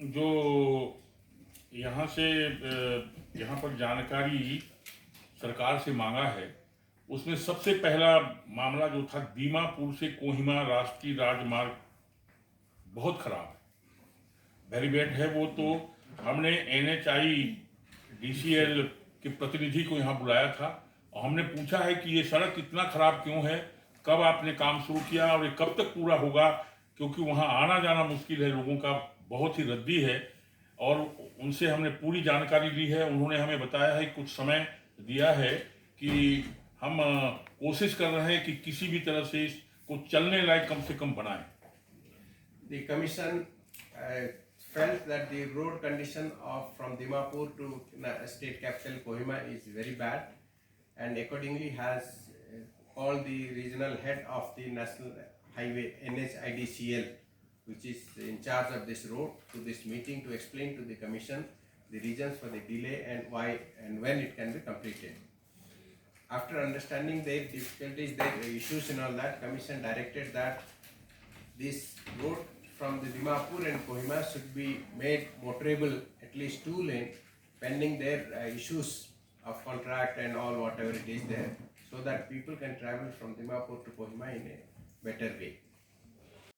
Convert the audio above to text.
जो यहाँ से यहाँ पर जानकारी सरकार से मांगा है, उसमें सबसे पहला मामला जो था, दीमापुर से कोहिमा राष्ट्रीय राजमार्ग बहुत खराब है, वेरी बैड है। वो तो हमने NHI DCL के प्रतिनिधि को यहाँ बुलाया था और हमने पूछा है कि ये सड़क इतना खराब क्यों है, कब आपने काम शुरू किया और ये कब तक पूरा होगा, क्योंकि वहाँ आना जाना मुश्किल है, लोगों का बहुत ही रद्दी है। और उनसे हमने पूरी जानकारी ली है। उन्होंने हमें बताया है, कुछ समय दिया है कि हम कोशिश कर रहे हैं कि किसी भी तरह से इसको चलने लायक कम से कम बनाएं। The commission felt that the road condition from Dimapur to state capital Kohima is very bad, and accordingly has called the regional head of the national highway NHIDCL, which is in charge of this road, to this meeting to explain to the commission the reasons for the delay and why and when it can be completed. After understanding their difficulties, their issues and all that, commission directed that this road from the Dimapur and Kohima should be made motorable, at least 2 lane, pending their issues of contract and all whatever it is there, so that people can travel from Dimapur to Kohima in a better way.